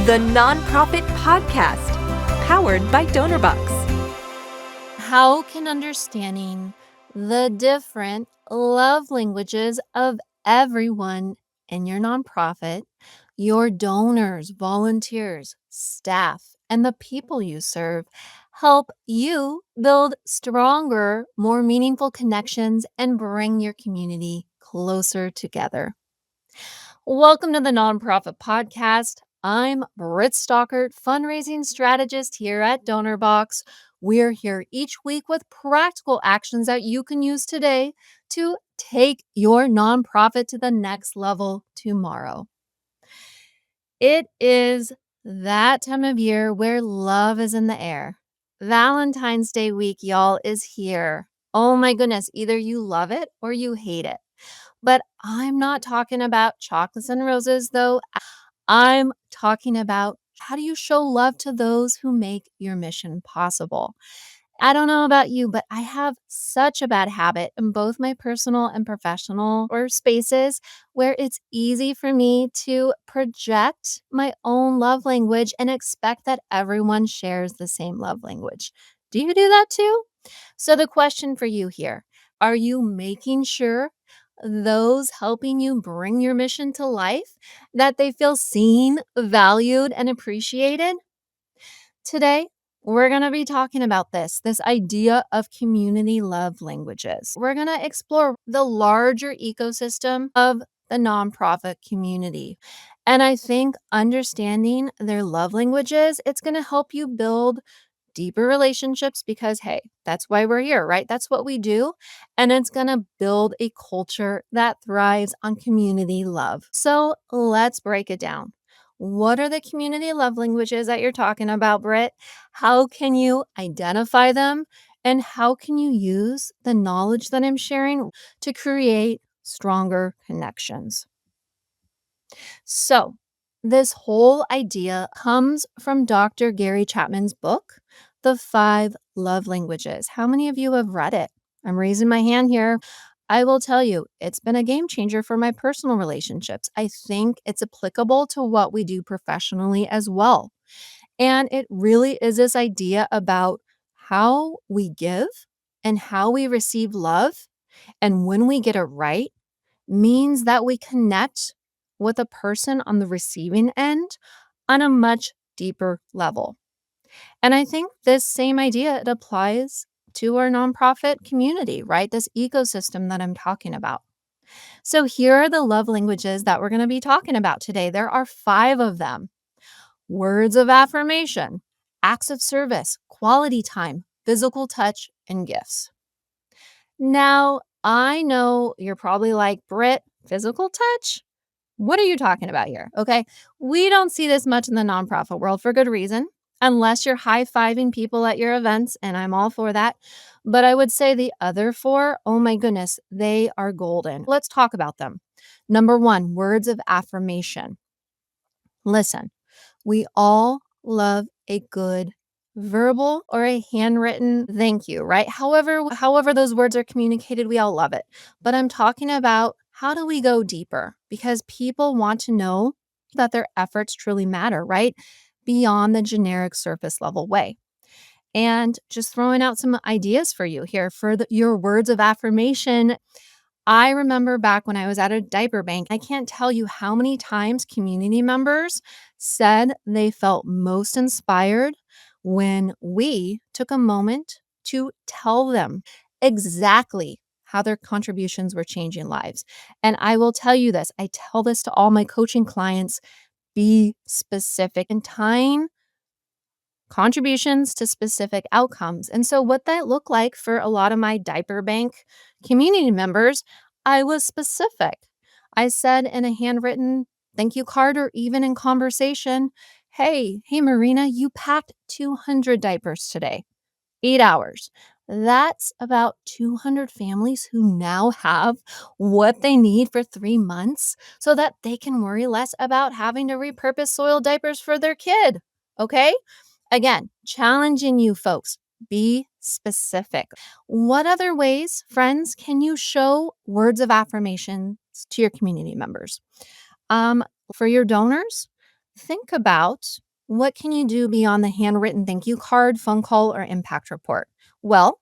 the Nonprofit Podcast, powered by DonorBox. How can understanding the different love languages of everyone in your nonprofit, your donors, volunteers, staff, and the people you serve help you build stronger, more meaningful connections and bring your community closer together? Welcome to the Nonprofit Podcast. I'm Britt Stockert, fundraising strategist here at DonorBox. We're here each week with practical actions that you can use today to take your nonprofit to the next level tomorrow. It is that time of year where love is in the air. Valentine's Day week, y'all, is here. Oh my goodness, either you love it or you hate it. But I'm not talking about chocolates and roses, though. I'm talking about how do you show love to those who make your mission possible? I don't know about you, but I have such a bad habit in both my personal and professional or spaces where it's easy for me to project my own love language and expect that everyone shares the same love language. Do you do that too? So, the question for you here, are you making sure those helping you bring your mission to life that they feel seen, valued, and appreciated? Today, we're going to be talking about this idea of community love languages. We're going to explore the larger ecosystem of the nonprofit community. And I think understanding their love languages, it's going to help you build deeper relationships because, hey, that's why we're here, right? That's what we do. And it's going to build a culture that thrives on community love. So let's break it down. What are the community love languages that you're talking about, Britt? How can you identify them? And how can you use the knowledge that I'm sharing to create stronger connections? So, this whole idea comes from Dr. Gary Chapman's book, The 5 Love Languages. How many of you have read it? I'm raising my hand here. I will tell you, it's been a game changer for my personal relationships. I think it's applicable to what we do professionally as well. And it really is this idea about how we give and how we receive love. And when we get it right, means that we connect with a person on the receiving end on a much deeper level. And I think this same idea, it applies to our nonprofit community, right? This ecosystem that I'm talking about. So here are the love languages that we're going to be talking about today. There are 5 of them: words of affirmation, acts of service, quality time, physical touch, and gifts. Now, I know you're probably like, Britt, physical touch? What are you talking about here? Okay. We don't see this much in the nonprofit world for good reason, unless you're high-fiving people at your events, and I'm all for that. But I would say the other 4, oh my goodness, they are golden. Let's talk about them. Number 1, words of affirmation. Listen, we all love a good verbal or a handwritten thank you, right? However those words are communicated, we all love it. But I'm talking about how do we go deeper? Because people want to know that their efforts truly matter, right? Beyond the generic surface level way. And just throwing out some ideas for you here for your words of affirmation. I remember back when I was at a diaper bank, I can't tell you how many times community members said they felt most inspired when we took a moment to tell them exactly how their contributions were changing lives. And I will tell you this, I tell this to all my coaching clients: be specific and tying contributions to specific outcomes. And so, what that looked like for a lot of my diaper bank community members, I was specific. I said in a handwritten thank you card or even in conversation, hey, Marina, you packed 200 diapers today, 8 hours. That's about 200 families who now have what they need for 3 months so that they can worry less about having to repurpose soiled diapers for their kid. Okay? Again, challenging you folks, be specific. What other ways, friends, can you show words of affirmation to your community members? For your donors, Think about what can you do beyond the handwritten thank you card, phone call, or impact report? Well,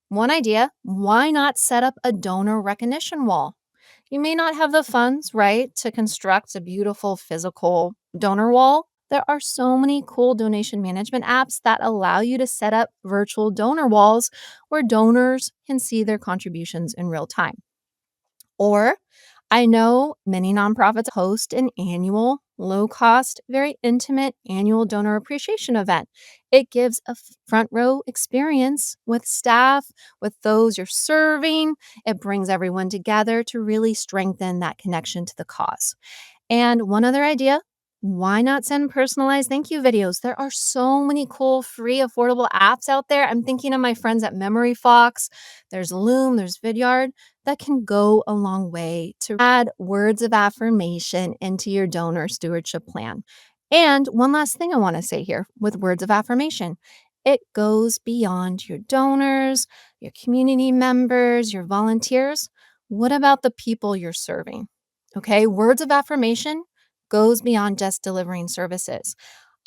one idea, why not set up a donor recognition wall? You may not have the funds, right, to construct a beautiful physical donor wall. There are so many cool donation management apps that allow you to set up virtual donor walls where donors can see their contributions in real time. Or I know many nonprofits host an annual, low cost, very intimate annual donor appreciation event. It gives a front row experience with staff, with those you're serving. It brings everyone together to really strengthen that connection to the cause. And one other idea, why not send personalized thank you videos? There are so many cool, free, affordable apps out there. I'm thinking of my friends at Memory Fox. There's Loom, there's Vidyard that can go a long way to add words of affirmation into your donor stewardship plan. And one last thing I want to say here with words of affirmation, it goes beyond your donors, your community members, your volunteers. What about the people you're serving? Okay, words of affirmation goes beyond just delivering services.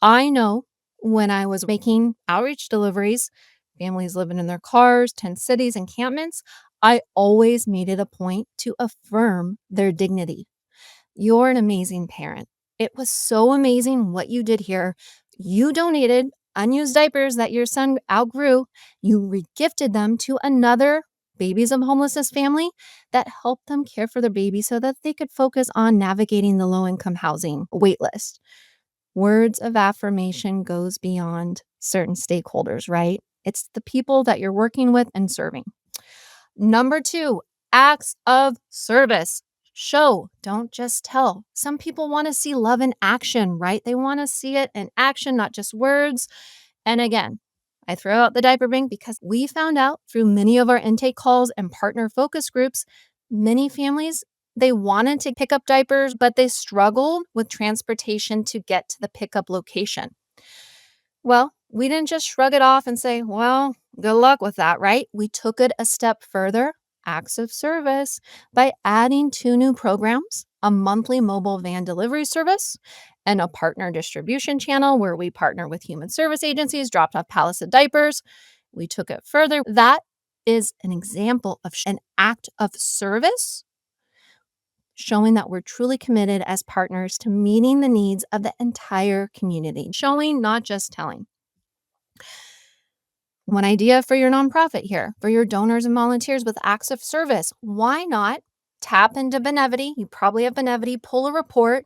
I know when I was making outreach deliveries, families living in their cars, tent cities, encampments, I always made it a point to affirm their dignity. You're an amazing parent. It was so amazing what you did here. You donated unused diapers that your son outgrew. You regifted them to another Babies of Homelessness family that helped them care for their baby so that they could focus on navigating the low income housing waitlist. Words of affirmation goes beyond certain stakeholders, right? It's the people that you're working with and serving. Number two, acts of service. Show, don't just tell. Some people want to see love in action, right? They want to see it in action, not just words. And again, I throw out the diaper bank because we found out through many of our intake calls and partner focus groups, many families, they wanted to pick up diapers, but they struggled with transportation to get to the pickup location. Well, we didn't just shrug it off and say, well, good luck with that, right? We took it a step further, acts of service, by adding two new programs, a monthly mobile van delivery service and a partner distribution channel where we partner with human service agencies, dropped off pallets of diapers. We took it further. That is an example of an act of service showing that we're truly committed as partners to meeting the needs of the entire community, showing, not just telling. One idea for your nonprofit here, for your donors and volunteers with acts of service, why not tap into Benevity? You probably have Benevity, pull a report,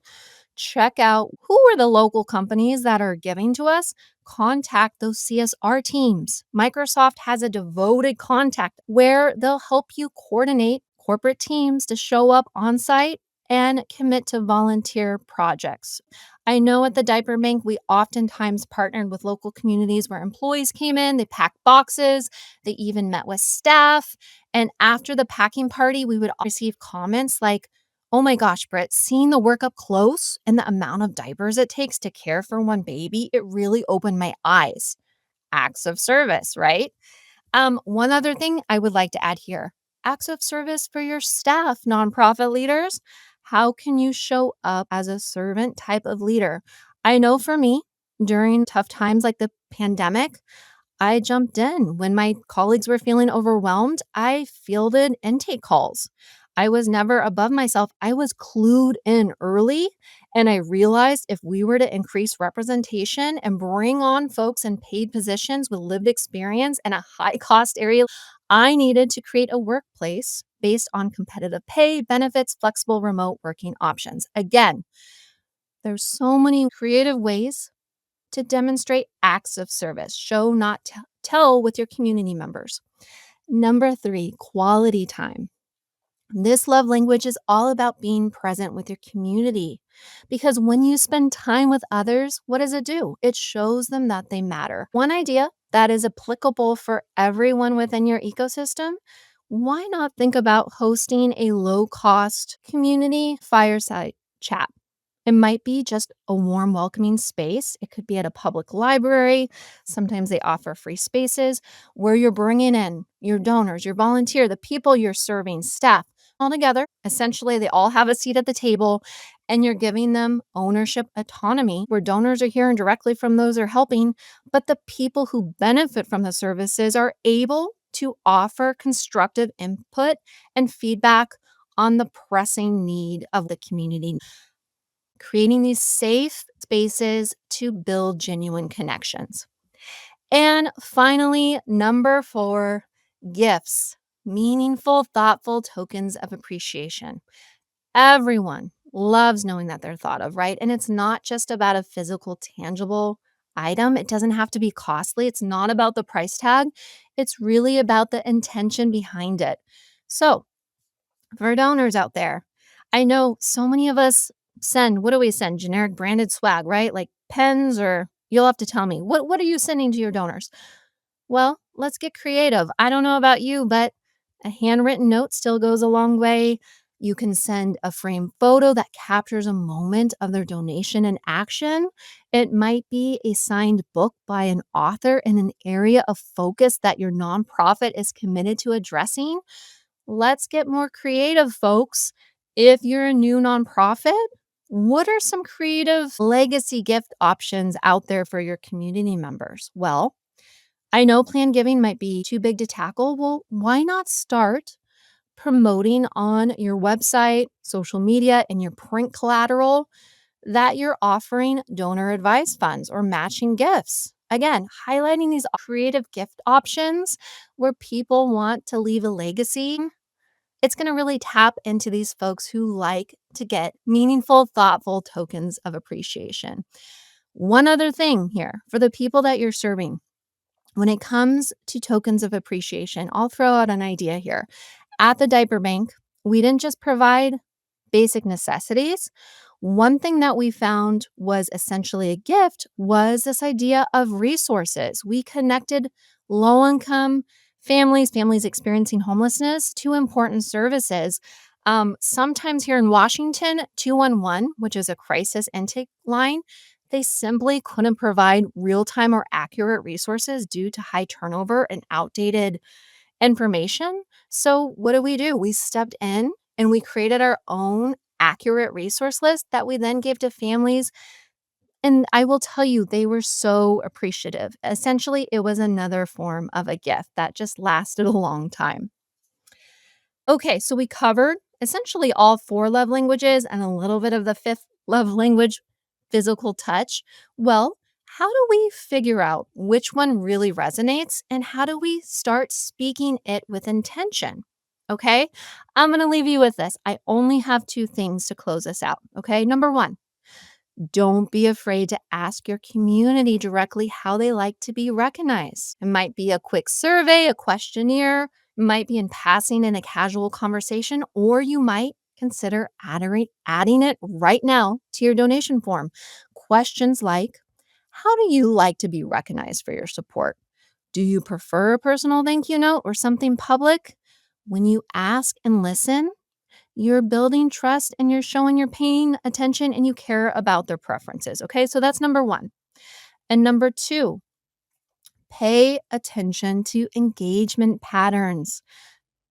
check out who are the local companies that are giving to us, contact those CSR teams. Microsoft has a devoted contact where they'll help you coordinate corporate teams to show up on site and commit to volunteer projects. I know at the diaper bank, we oftentimes partnered with local communities where employees came in, they packed boxes, they even met with staff. And after the packing party, we would receive comments like, oh my gosh, Britt, seeing the work up close and the amount of diapers it takes to care for one baby, it really opened my eyes. Acts of service, right? One other thing I would like to add here, acts of service for your staff, nonprofit leaders. How can you show up as a servant type of leader? I know for me, during tough times like the pandemic, I jumped in when my colleagues were feeling overwhelmed. I fielded intake calls. I was never above myself. I was clued in early. And I realized if we were to increase representation and bring on folks in paid positions with lived experience in a high cost area, I needed to create a workplace based on competitive pay, benefits, flexible remote working options. Again, there's so many creative ways to demonstrate acts of service. Show, not tell with your community members. Number three, quality time. This love language is all about being present with your community because when you spend time with others, what does it do? It shows them that they matter. One idea that is applicable for everyone within your ecosystem, why not think about hosting a low-cost community fireside chat? It might be just a warm, welcoming space. It could be at a public library. Sometimes they offer free spaces where you're bringing in your donors, your volunteer, the people you're serving, staff all together. Essentially, they all have a seat at the table and you're giving them ownership autonomy where donors are hearing directly from those they're helping, but the people who benefit from the services are able to offer constructive input and feedback on the pressing need of the community, creating these safe spaces to build genuine connections. And finally, number 4, gifts, meaningful, thoughtful tokens of appreciation. Everyone loves knowing that they're thought of, right? And it's not just about a physical, tangible item. It doesn't have to be costly. It's not about the price tag. It's really about the intention behind it. So, for donors out there, I know so many of us send, what do we send? Generic branded swag, right? Like pens, or you'll have to tell me. What are you sending to your donors? Well, let's get creative. I don't know about you, but a handwritten note still goes a long way. You can send a framed photo that captures a moment of their donation and action. It might be a signed book by an author in an area of focus that your nonprofit is committed to addressing. Let's get more creative, folks. If you're a new nonprofit, what are some creative legacy gift options out there for your community members? Well, I know planned giving might be too big to tackle. Well, why not start promoting on your website, social media, and your print collateral that you're offering donor advice funds or matching gifts? Again, highlighting these creative gift options where people want to leave a legacy. It's going to really tap into these folks who like to get meaningful, thoughtful tokens of appreciation. One other thing here for the people that you're serving. When it comes to tokens of appreciation, I'll throw out an idea here. At the diaper bank, we didn't just provide basic necessities. One thing that we found was essentially a gift was this idea of resources. We connected low income families experiencing homelessness to important services. Sometimes here in Washington, 211, which is a crisis intake line, they simply couldn't provide real time or accurate resources due to high turnover and outdated information. So, what do? We stepped in and we created our own accurate resource list that we then gave to families. And I will tell you, they were so appreciative. Essentially, it was another form of a gift that just lasted a long time. Okay, so we covered essentially all 4 love languages and a little bit of the 5th love language, physical touch. Well, how do we figure out which one really resonates and how do we start speaking it with intention? Okay, I'm going to leave you with this. I only have 2 things to close this out. Okay, number 1, don't be afraid to ask your community directly how they like to be recognized. It might be a quick survey, a questionnaire, it might be in passing in a casual conversation, or you might consider adding it right now to your donation form. Questions like, how do you like to be recognized for your support? Do you prefer a personal thank you note or something public? When you ask and listen, you're building trust and you're showing you're paying attention and you care about their preferences. Okay, so that's number 1. And number 2, pay attention to engagement patterns.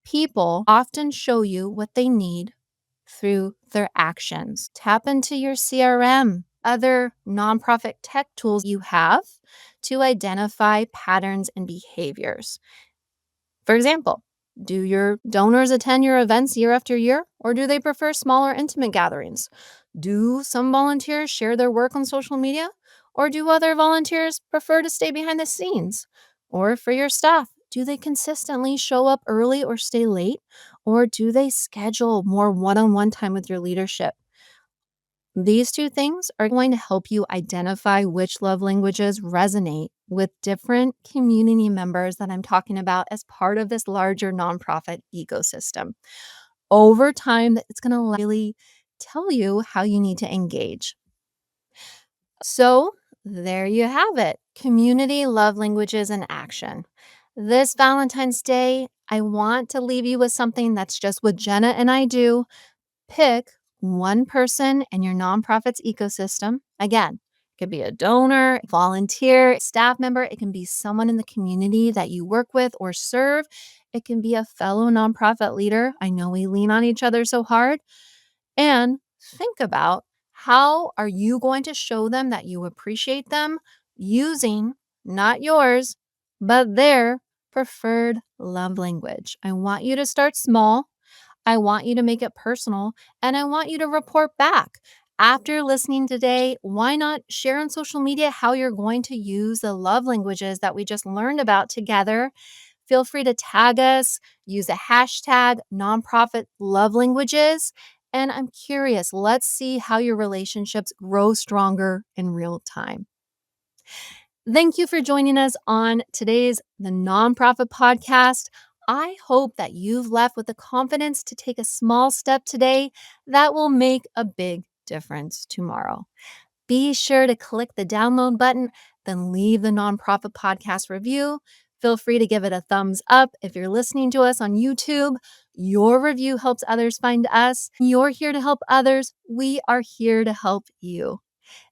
People often show you what they need through their actions. Tap into your CRM, other nonprofit tech tools you have to identify patterns and behaviors. For example, do your donors attend your events year after year, or do they prefer smaller, intimate gatherings? Do some volunteers share their work on social media, or do other volunteers prefer to stay behind the scenes? Or for your staff, do they consistently show up early or stay late, or do they schedule more one on one time with your leadership? These 2 things are going to help you identify which love languages resonate with different community members that I'm talking about as part of this larger nonprofit ecosystem. Over time, it's going to really tell you how you need to engage. So, there you have it, community love languages in action. This Valentine's Day, I want to leave you with something that's just what Jenna and I do. Pick one person in your nonprofit's ecosystem. Again, it could be a donor, volunteer, staff member. It can be someone in the community that you work with or serve. It can be a fellow nonprofit leader. I know we lean on each other so hard. And think about how are you going to show them that you appreciate them using not yours, but their preferred love language. I want you to start small. I want you to make it personal, and I want you to report back. After listening today, why not share on social media how you're going to use the love languages that we just learned about together? Feel free to tag us, use the hashtag nonprofit love languages. And I'm curious, let's see how your relationships grow stronger in real time. Thank you for joining us on today's The Nonprofit Podcast. I hope that you've left with the confidence to take a small step today that will make a big difference tomorrow. Be sure to click the download button, then leave the Nonprofit Podcast review. Feel free to give it a thumbs up if you're listening to us on YouTube. Your review helps others find us. You're here to help others. We are here to help you.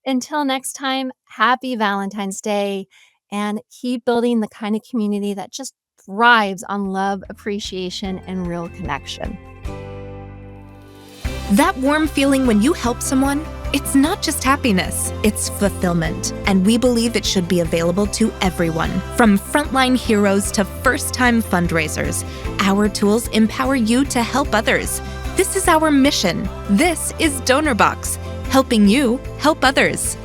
Until next time, happy Valentine's Day, and keep building the kind of community that just thrives on love, appreciation, and real connection. That warm feeling when you help someone, it's not just happiness, it's fulfillment. And we believe it should be available to everyone, from frontline heroes to first-time fundraisers. Our tools empower you to help others. This is our mission. This is DonorBox, helping you help others.